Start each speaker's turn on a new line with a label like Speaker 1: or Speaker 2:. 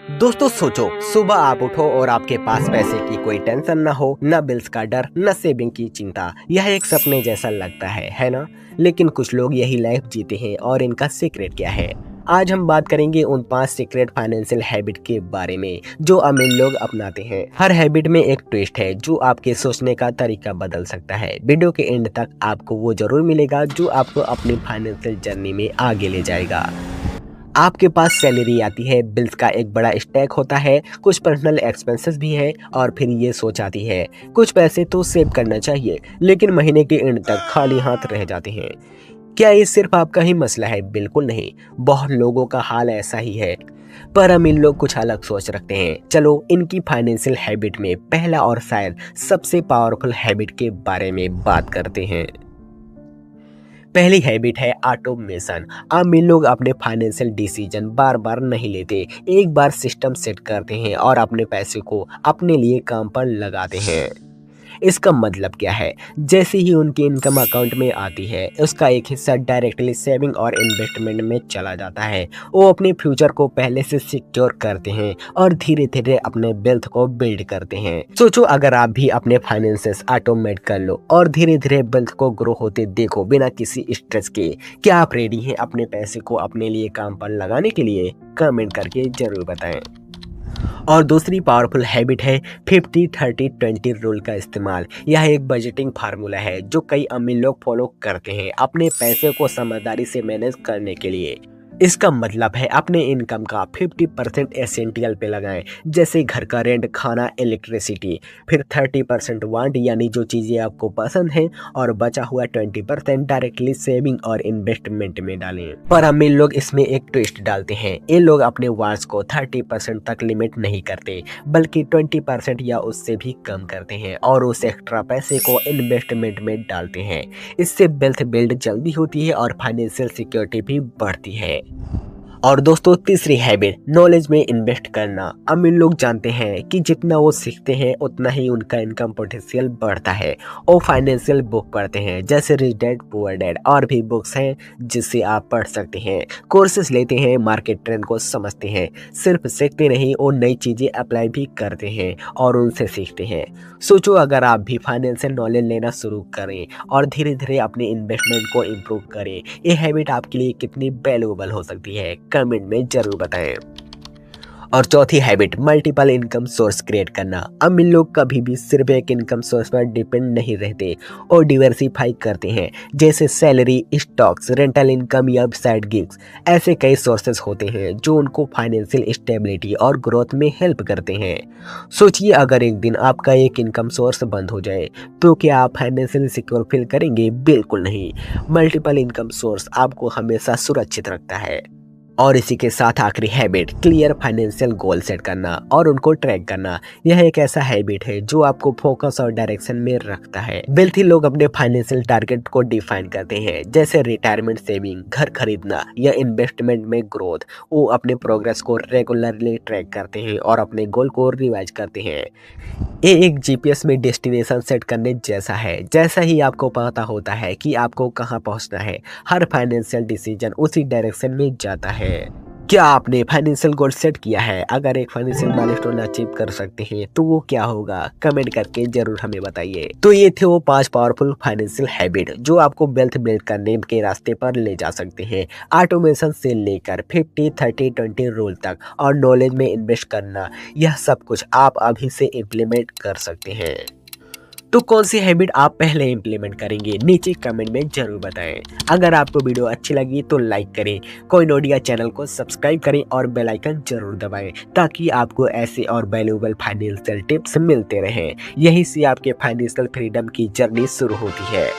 Speaker 1: दोस्तों सोचो, सुबह आप उठो और आपके पास पैसे की कोई टेंशन ना हो, ना बिल्स का डर, ना सेविंग की चिंता। यह एक सपने जैसा लगता है ना? लेकिन कुछ लोग यही लाइफ जीते हैं और इनका सीक्रेट क्या है? आज हम बात करेंगे उन 5 सीक्रेट फाइनेंशियल हैबिट के बारे में जो अमीर लोग अपनाते हैं। हर हैबिट में एक ट्विस्ट है जो आपके सोचने का तरीका बदल सकता है। वीडियो के एंड तक आपको वो जरूर मिलेगा जो आपको अपनी फाइनेंशियल जर्नी में आगे ले जाएगा। आपके पास सैलरी आती है, बिल्स का एक बड़ा स्टैक होता है, कुछ पर्सनल एक्सपेंसेस भी है और फिर ये सोच आती है कुछ पैसे तो सेव करना चाहिए, लेकिन महीने के एंड तक खाली हाथ रह जाते हैं। क्या ये सिर्फ आपका ही मसला है? बिल्कुल नहीं, बहुत लोगों का हाल ऐसा ही है। पर अमीर लोग कुछ अलग सोच रखते हैं। चलो इनकी फाइनेंशियल हैबिट में पहला और शायद सबसे पावरफुल हैबिट के बारे में बात करते हैं। पहली हैबिट है ऑटोमेशन। अमीर लोग अपने फाइनेंशियल डिसीजन बार बार नहीं लेते, एक बार सिस्टम सेट करते हैं और अपने पैसे को अपने लिए काम पर लगाते हैं। इसका मतलब क्या है? जैसे ही उनकी इनकम अकाउंट में आती है उसका एक हिस्सा डायरेक्टली सेविंग और इन्वेस्टमेंट में चला जाता है। वो अपने फ्यूचर को पहले से सिक्योर करते हैं और धीरे धीरे अपने वेल्थ को बिल्ड करते हैं। सोचो अगर आप भी अपने फाइनेंसेस ऑटोमेट कर लो और धीरे धीरे वेल्थ को ग्रो होते देखो बिना किसी स्ट्रेस के। क्या आप रेडी हैं अपने पैसे को अपने लिए काम पर लगाने के लिए? कमेंट करके जरूर बताएं। और दूसरी पावरफुल हैबिट है 50-30-20 रूल का इस्तेमाल। यह एक बजटिंग फार्मूला है जो कई अमीर लोग फॉलो करते हैं अपने पैसे को समझदारी से मैनेज करने के लिए। इसका मतलब है अपने इनकम का 50% एसेंशियल पे लगाएं, जैसे घर का रेंट, खाना, इलेक्ट्रिसिटी। फिर 30% वांट यानी जो चीज़ें आपको पसंद हैं और बचा हुआ 20% डायरेक्टली सेविंग और इन्वेस्टमेंट में डालें। पर अमीर लोग इसमें एक ट्विस्ट डालते हैं। ये लोग अपने वांट्स को 30% तक लिमिट नहीं करते, बल्कि 20% या उससे भी कम करते हैं और उस एक्स्ट्रा पैसे को इन्वेस्टमेंट में डालते हैं। इससे वेल्थ बिल्ड जल्दी होती है और फाइनेंशियल सिक्योरिटी भी बढ़ती है। और दोस्तों तीसरी हैबिट, नॉलेज में इन्वेस्ट करना। अमीर लोग जानते हैं कि जितना वो सीखते हैं उतना ही उनका इनकम पोटेंशियल बढ़ता है। वो फाइनेंशियल बुक पढ़ते हैं जैसे रिच डैड पुअर डैड, और भी बुक्स हैं जिससे आप पढ़ सकते हैं। कोर्सेज लेते हैं, मार्केट ट्रेंड को समझते हैं। सिर्फ सीखते नहीं, वो नई चीज़ें अप्लाई भी करते हैं और उनसे सीखते हैं। सोचो अगर आप भी फाइनेंशियल नॉलेज लेना शुरू करें और धीरे धीरे अपने इन्वेस्टमेंट को इम्प्रूव करें, ये हैबिट आपके लिए कितनी वैल्यूएबल हो सकती है? कमेंट में जरूर बताएं। और चौथी habit, multiple income source create करना। अमीर लोग कभी भी सिर्फ एक इनकम सोर्स पर डिपेंड नहीं रहते और डिवर्सिफाई करते हैं, जैसे सैलरी, स्टॉक्स, रेंटल इनकम या साइड गिग्स। ऐसे कई सोर्सेज होते हैं जो उनको फाइनेंशियल स्टेबिलिटी और ग्रोथ में हेल्प करते हैं। सोचिए अगर एक दिन आपका एक इनकम सोर्स बंद हो जाए तो क्या आप फाइनेंशियली सिक्योर फील करेंगे? बिल्कुल नहीं। मल्टीपल इनकम सोर्स आपको हमेशा सुरक्षित रखता है। और इसी के साथ आखिरी habit, clear financial goal set करना और उनको ट्रैक करना। यह एक ऐसा हैबिट है जो आपको फोकस और डायरेक्शन में रखता है। वेल्थी लोग अपने फाइनेंशियल टारगेट को डिफाइन करते हैं, जैसे रिटायरमेंट सेविंग, घर खरीदना या इन्वेस्टमेंट में ग्रोथ। वो अपने प्रोग्रेस को रेगुलरली ट्रैक करते हैं और अपने गोल को रिवाइज करते हैं। ये एक जीपीएस में डेस्टिनेशन सेट करने जैसा है। जैसा ही आपको पता होता है कि आपको कहां पहुंचना है, हर फाइनेंशियल डिसीजन उसी डायरेक्शन में जाता है। क्या आपने फाइनेंशियल गोल सेट किया है? अगर एक फाइनेंशियल माइलस्टोन अचीव कर सकते हैं तो वो क्या होगा? कमेंट करके जरूर हमें बताइए। तो ये थे वो 5 पावरफुल फाइनेंशियल हैबिट जो आपको वेल्थ बिल्ड करने के रास्ते पर ले जा सकते हैं। ऑटोमेशन से लेकर 50-30-20 रूल तक और नॉलेज में इन्वेस्ट करना, यह सब कुछ आप अभी से इम्प्लीमेंट कर सकते हैं। तो कौन सी हैबिट आप पहले इंप्लीमेंट करेंगे? नीचे कमेंट में जरूर बताएं। अगर आपको वीडियो अच्छी लगी तो लाइक करें, कोइन इंडिया चैनल को सब्सक्राइब करें और बेल आइकन जरूर दबाएं ताकि आपको ऐसे और वैल्यूएबल फाइनेंशियल टिप्स मिलते रहें। यहीं से आपके फाइनेंशियल फ्रीडम की जर्नी शुरू होती है।